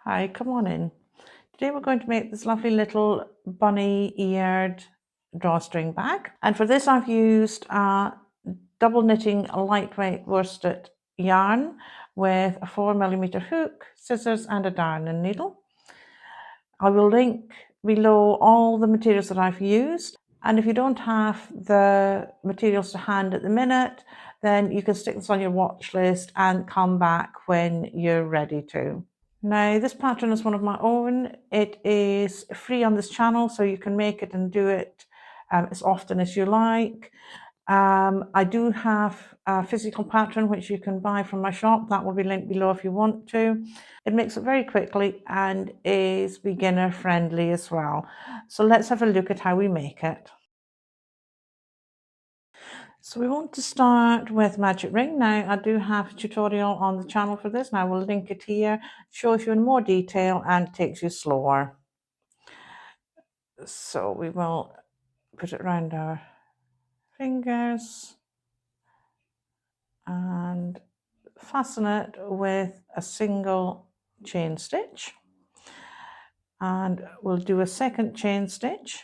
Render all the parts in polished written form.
Hi, come on in. Today we're going to make this lovely little bunny-eared drawstring bag. And for this I've used a double knitting lightweight worsted yarn with a 4mm hook, scissors and a darning needle. I will link below all the materials that I've used. And if you don't have the materials to hand at the minute, then you can stick this on your watch list and come back when you're ready to. Now, this pattern is one of my own. It is free on this channel, so you can make it and do it as often as you like. I do have a physical pattern which you can buy from my shop. That will be linked below if you want to. It makes it very quickly and is beginner friendly as well. So let's have a look at how we make it. So we want to start with magic ring. Now I do have a tutorial on the channel for this and I will link it here. It shows you in more detail and takes you slower. So we will put it around our fingers and fasten it with a single chain stitch, and we'll do a second chain stitch.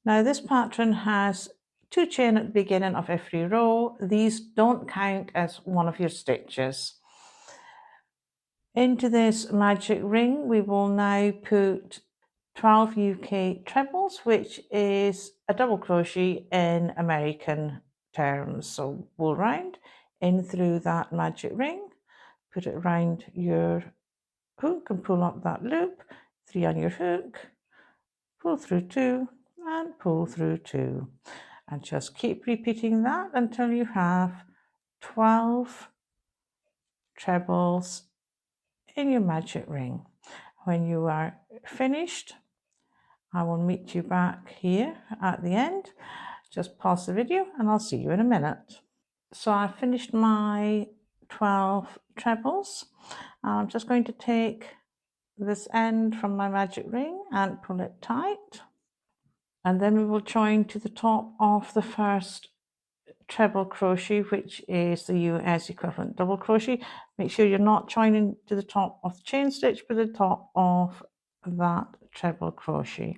Now this pattern has 2 chain at the beginning of every row. These don't count as one of your stitches. Into this magic ring we will now put 12 UK trebles, which is a double crochet in American terms. So we'll round in through that magic ring, put it around your hook and pull up that loop, 3 on your hook, pull through 2 and pull through 2, and just keep repeating that until you have 12 trebles in your magic ring. When you are finished, I will meet you back here at the end. Just pause the video and I'll see you in a minute. So I've finished my 12 trebles. I'm just going to take this end from my magic ring and pull it tight, and then we will join to the top of the first treble crochet, which is the US equivalent double crochet. Make sure you're not joining to the top of the chain stitch but the top of that treble crochet.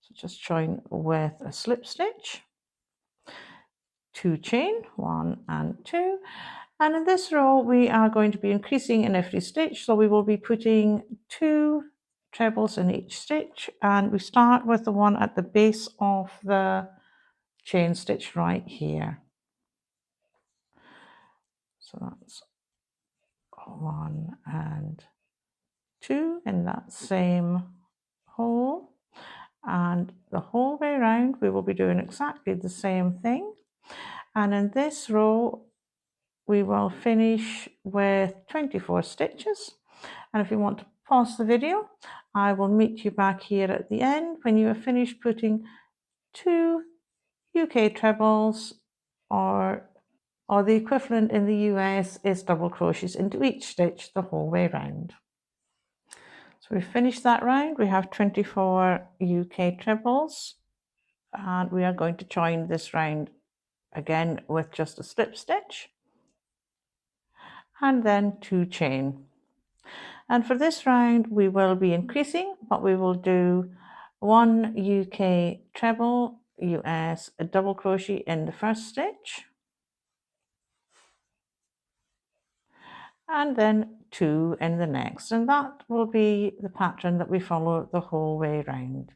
So just join with a slip stitch, 2 chain, 1 and 2, and in this row we are going to be increasing in every stitch, so we will be putting 2 trebles in each stitch, and we start with the one at the base of the chain stitch right here. So that's 1 and 2 in that same hole, and the whole way around we will be doing exactly the same thing. And in this row we will finish with 24 stitches, and if you want to pause the video, I will meet you back here at the end when you have finished putting 2 UK trebles, or the equivalent in the US is double crochets into each stitch the whole way round. So we've finished that round. We have 24 UK trebles, and we are going to join this round again with just a slip stitch and then 2 chain. And for this round we will be increasing, but we will do 1 UK treble, US a double crochet in the first stitch, and then 2 in the next, and that will be the pattern that we follow the whole way round.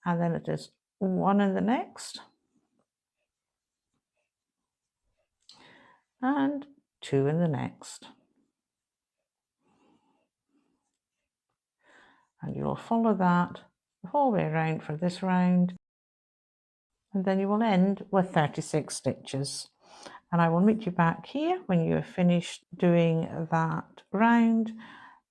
And then it is 1 in the next and 2 in the next, and you will follow that the whole way around for this round, and then you will end with 36 stitches. And I will meet you back here when you have finished doing that round.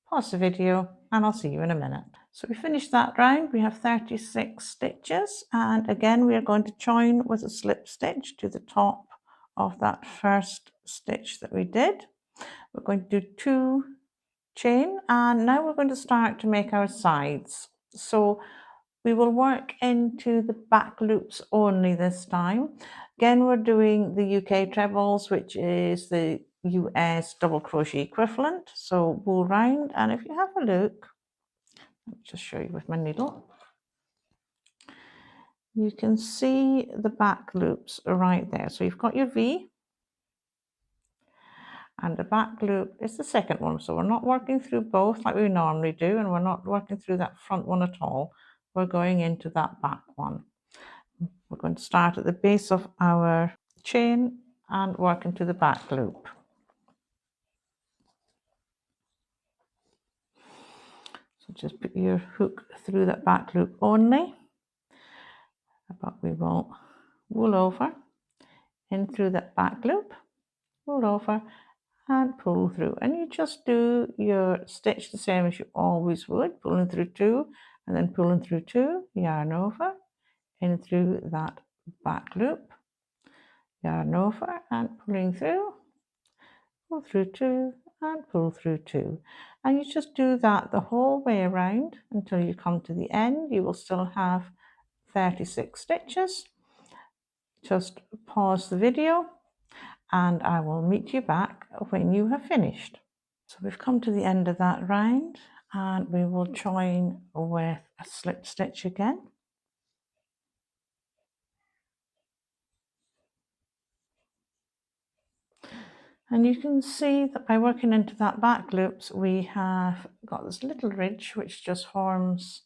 Pause the video and I'll see you in a minute. So we finished that round. We have 36 stitches, and again we are going to join with a slip stitch to the top of that first stitch that we did. We're going to do 2 chain, and now we're going to start to make our sides. So We will work into the back loops only this time. Again, we're doing the UK trebles, which is the US double crochet equivalent. So wool round, and if you have a look, let me just show you with my needle. You can see the back loops right there. So you've got your V, and the back loop is the second one. So we're not working through both like we normally do, and we're not working through that front one at all. We're going into that back one. We're going to start at the base of our chain and work into the back loop. So just put your hook through that back loop only, but we will wool over in through that back loop, wool over and pull through, and you just do your stitch the same as you always would, pulling through two and then pulling through two, yarn over in through that back loop, yarn over and pulling through, pull through two and pull through two, and you just do that the whole way around until you come to the end. You will still have 36 stitches. Just pause the video and I will meet you back when you have finished. So we've come to the end of that round, and we will join with a slip stitch again. And you can see that by working into that back loops, we have got this little ridge which just forms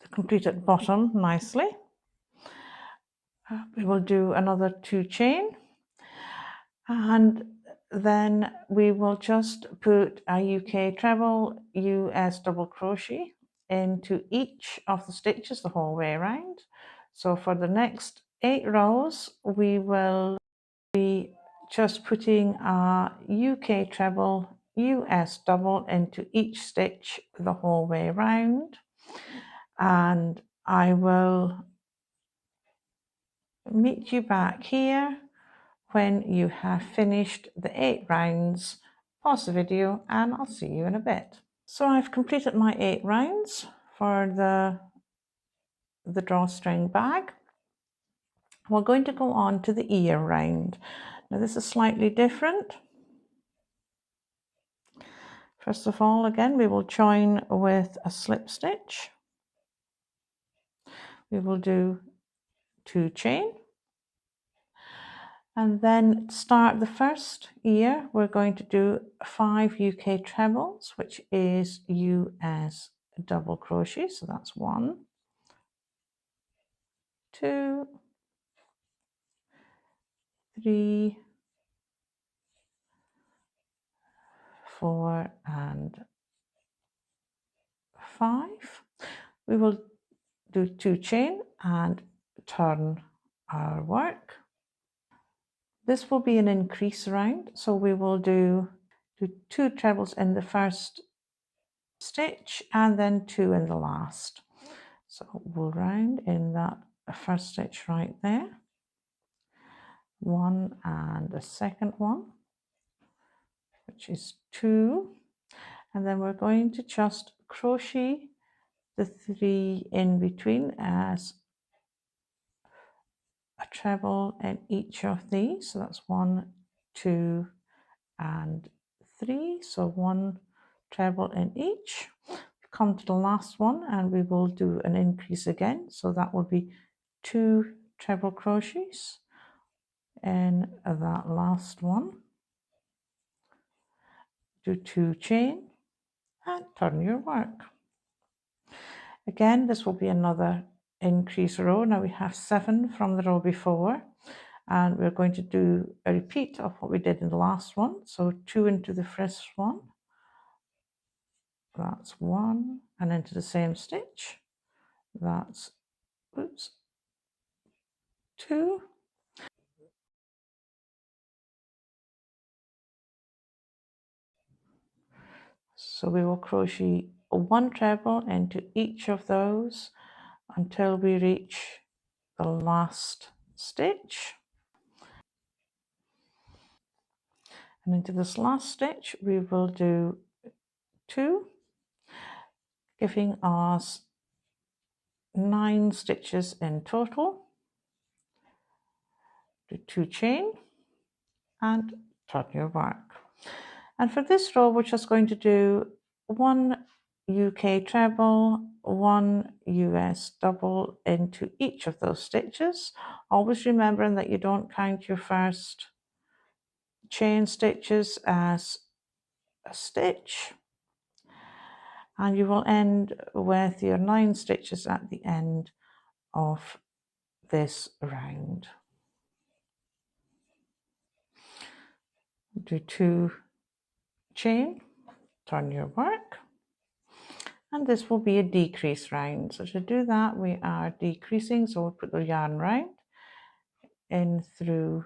the completed bottom nicely. We will do another 2 chain, and then we will just put a UK treble US double crochet into each of the stitches the whole way around. So for the next 8 rows, we will be just putting a UK treble US double into each stitch the whole way around, and I will meet you back here when you have finished the 8 rounds. Pause the video and I'll see you in a bit. So I've completed my 8 rounds for the drawstring bag. We're going to go on to the ear round. Now this is slightly different. First of all, again, we will join with a slip stitch. We will do 2 chain. And then to start the first ear, we're going to do 5 UK trebles, which is US double crochet. So that's 1, 2, 3, 4, and 5. We will do 2 chain and turn our work. This will be an increase round, so we will do 2 trebles in the first stitch and then 2 in the last. So we'll round in that first stitch right there, 1 and the second one, which is 2, and then we're going to just crochet the 3 in between as a treble in each of these. So that's 1, 2 and 3, so 1 treble in each. Come to the last one and we will do an increase again, so that will be 2 treble crochets in that last one. Do 2 chain and turn your work. Again, this will be another increase row. Now we have 7 from the row before, and we're going to do a repeat of what we did in the last one. So 2 into the first one, that's 1, and into the same stitch, that's 2. So we will crochet 1 treble into each of those until we reach the last stitch. And into this last stitch we will do 2, giving us 9 stitches in total. Do 2 chain and turn your work. And for this row, we're just going to do 1 UK treble, 1 US double into each of those stitches, always remembering that you don't count your first chain stitches as a stitch, and you will end with your 9 stitches at the end of this round. Do 2 chain, turn your work, and this will be a decrease round. So to do that, we are decreasing, so we'll put the yarn round in through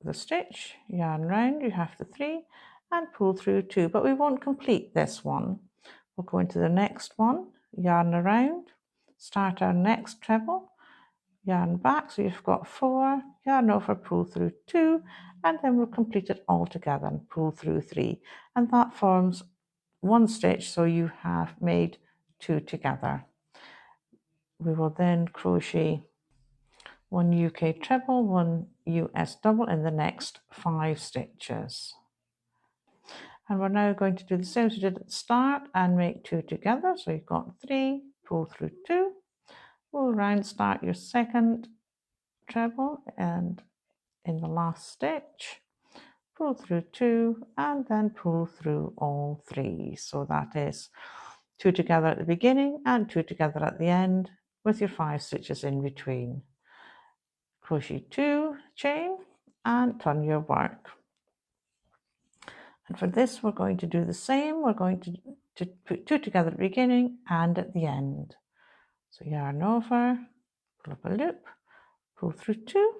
the stitch, yarn round, you have the 3 and pull through 2, but we won't complete this one. We'll go into the next one, yarn around, start our next treble, yarn back, so you've got 4, yarn over, pull through 2, and then we'll complete it all together and pull through 3, and that forms 1 stitch, so you have made 2 together. We will then crochet 1 UK treble, 1 US double in the next 5 stitches. And we're now going to do the same as we did at the start and make 2 together. So you've got 3, pull through 2, pull round, start your second treble, and in the last stitch, pull through 2 and then pull through all 3. So that is 2 together at the beginning and 2 together at the end with your 5 stitches in between. Crochet 2 chain and turn your work. And for this, we're going to do the same. We're going to put 2 together at the beginning and at the end. So yarn over, pull up a loop, pull through 2,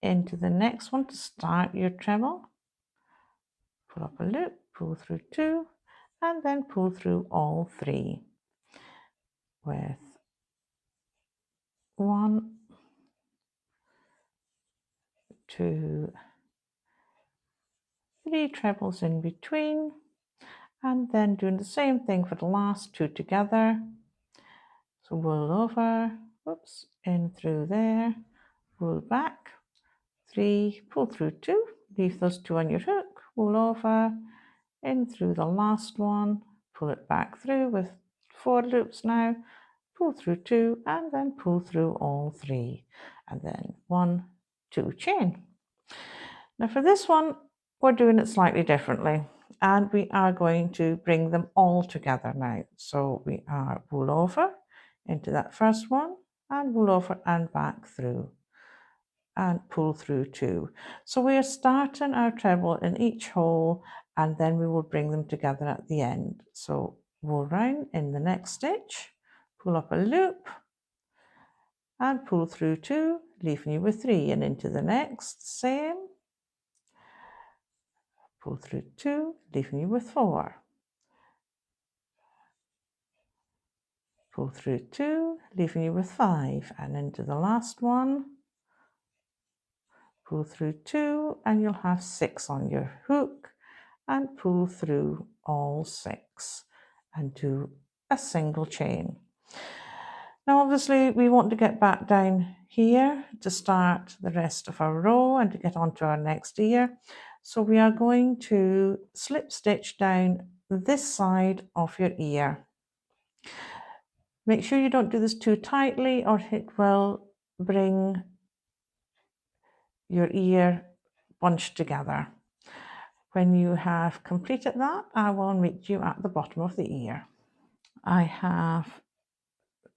into the next one to start your treble, pull up a loop, pull through 2, and then pull through all 3 with 1, 2, 3 trebles in between, and then doing the same thing for the last 2 together. So wool over, whoops, in through there, wool back, 3, pull through 2, leave those 2 on your hook, wool over, in through the last one, pull it back through with 4 loops now, pull through 2, and then pull through all 3, and then 1, 2 chain. Now for this one, we're doing it slightly differently, and we are going to bring them all together now. So we are wool over into that first one, and wool over and back through, and pull through 2. So we are starting our treble in each hole, and then we will bring them together at the end. So wool round in the next stitch, pull up a loop, and pull through 2, leaving you with 3, and into the next, same, pull through 2, leaving you with 4, pull through 2, leaving you with 5, and into the last one, pull through 2, and you'll have 6 on your hook, and pull through all 6 and do a single chain. Now obviously we want to get back down here to start the rest of our row and to get onto our next ear. So we are going to slip stitch down this side of your ear. Make sure you don't do this too tightly or it will bring your ear bunched together. When you have completed that, I will meet you at the bottom of the ear. I have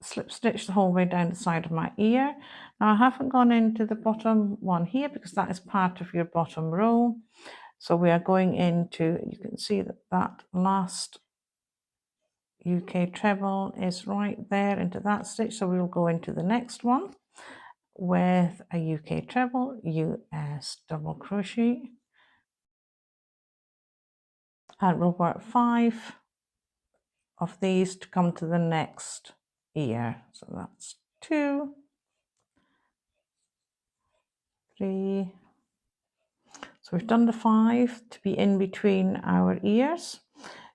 slip stitched the whole way down the side of my ear. Now I haven't gone into the bottom one here because that is part of your bottom row. So we are going into, you can see that that last UK treble is right there into that stitch. So we will go into the next one with a UK treble, US double crochet, and we'll work 5 of these to come to the next ear. So that's 2, 3. So we've done the 5 to be in between our ears.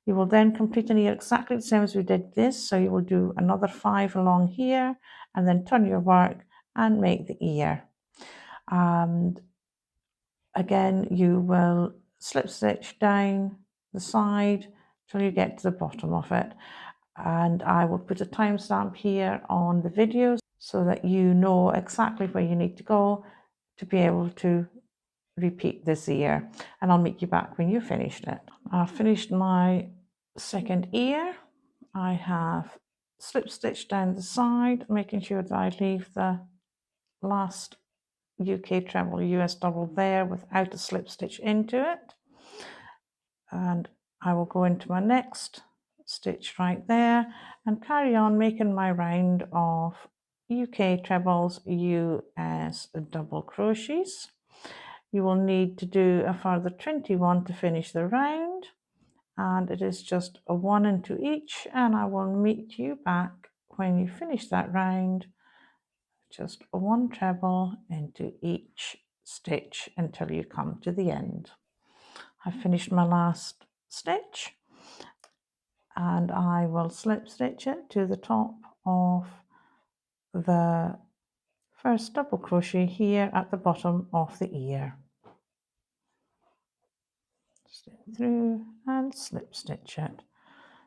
You will then complete an ear exactly the same as we did this. So you will do another 5 along here and then turn your work and make the ear. And again, you will slip stitch down the side till you get to the bottom of it. And I will put a timestamp here on the video so that you know exactly where you need to go to be able to repeat this ear. And I'll meet you back when you've finished it. I've finished my second ear. I have slip stitched down the side, making sure that I leave the last UK treble US double there without a slip stitch into it. And I will go into my next stitch right there and carry on making my round of UK trebles, US double crochets. You will need to do a further 21 to finish the round, and it is just a 1 into each, and I will meet you back when you finish that round. Just a 1 treble into each stitch until you come to the end. I've finished my last stitch and I will slip stitch it to the top of the first double crochet here at the bottom of the ear. Slip through and slip stitch it,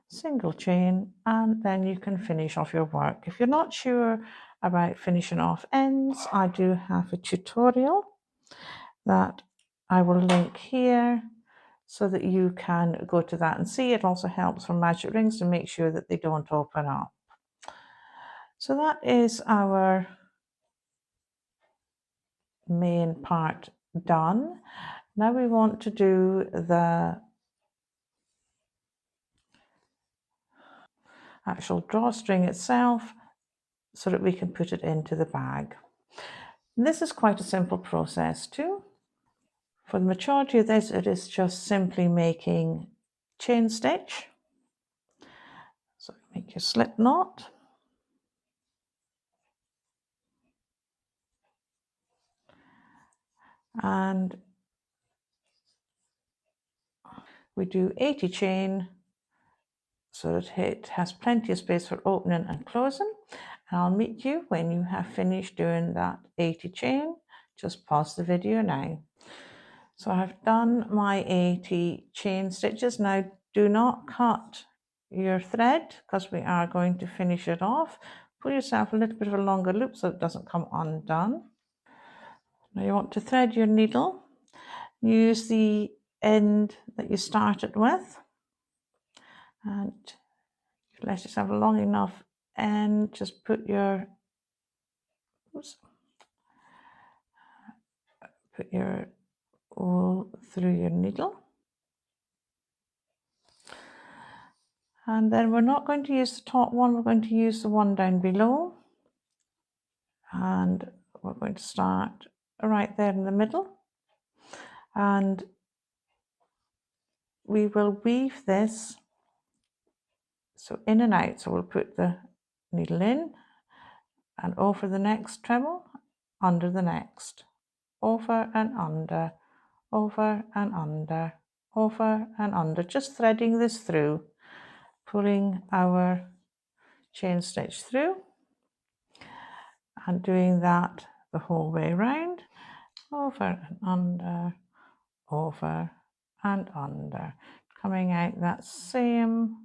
single chain, and then you can finish off your work. If you're not sure about finishing off ends, I do have a tutorial that I will link here so that you can go to that and see. It also helps for magic rings to make sure that they don't open up. So that is our main part done. Now we want to do the actual drawstring itself so that we can put it into the bag. And this is quite a simple process too. For the majority of this, it is just simply making chain stitch. So make your slip knot. And we do 80 chain so that it has plenty of space for opening and closing. And I'll meet you when you have finished doing that 80 chain. Just pause the video now. So I've done my 80 chain stitches. Now do not cut your thread because we are going to finish it off. Pull yourself a little bit of a longer loop so it doesn't come undone. Now you want to thread your needle. Use the end that you started with and let yourself a long enough end. Just put your wool through your needle. And then we're not going to use the top one, we're going to use the one down below. And we're going to start right there in the middle. And we will weave this so in and out. So we'll put the needle in and over the next treble, under the next, over and under, over and under, over and under, just threading this through, pulling our chain stitch through and doing that the whole way round, over and under, over and under, coming out that same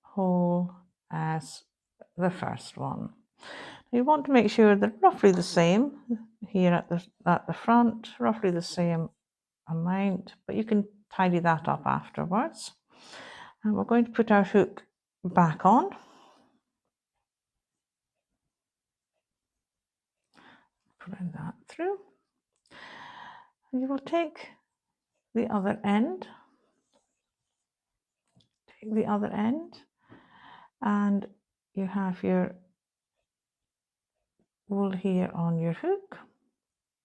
hole as the first one. You want to make sure they're roughly the same here at the front, roughly the same amount, but you can tidy that up afterwards. And we're going to put our hook back on. Pulling that through. And you will take the other end, and you have your wool here on your hook,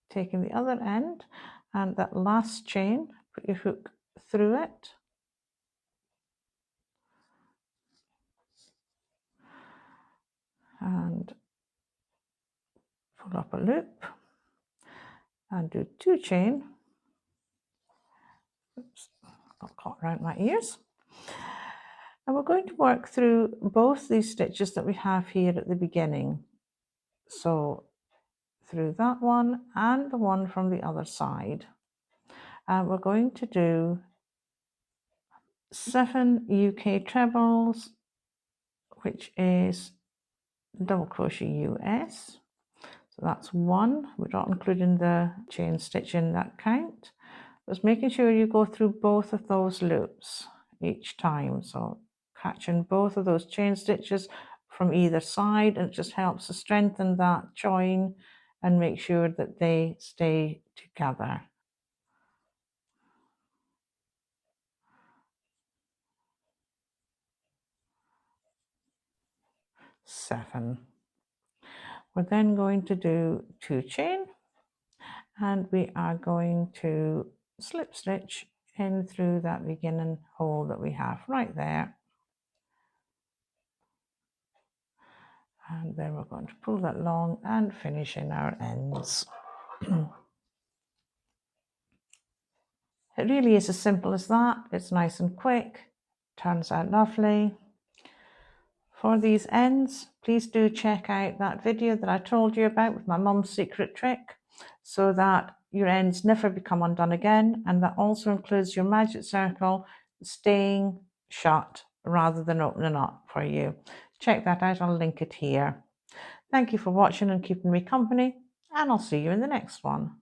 taking the other end and that last chain, put your hook through it, and pull up a loop and do 2 chain. Oops. got caught around my ears. And we're going to work through both these stitches that we have here at the beginning. So through that one and the one from the other side. And we're going to do 7 UK trebles, which is double crochet US. So that's 1. We're not including the chain stitch in that count. Just making sure you go through both of those loops each time. So catching both of those chain stitches from either side, and it just helps to strengthen that join and make sure that they stay together. Seven. We're then going to do 2 chain, and we are going to slip stitch in through that beginning hole that we have right there. And then we're going to pull that long and finish in our ends. It really is as simple as that. It's nice and quick, turns out lovely. For these ends, please do check out that video that I told you about with my mum's secret trick, so that your ends never become undone again, and that also includes your magic circle staying shut rather than opening up for you. Check that out, I'll link it here. Thank you for watching and keeping me company, and I'll see you in the next one.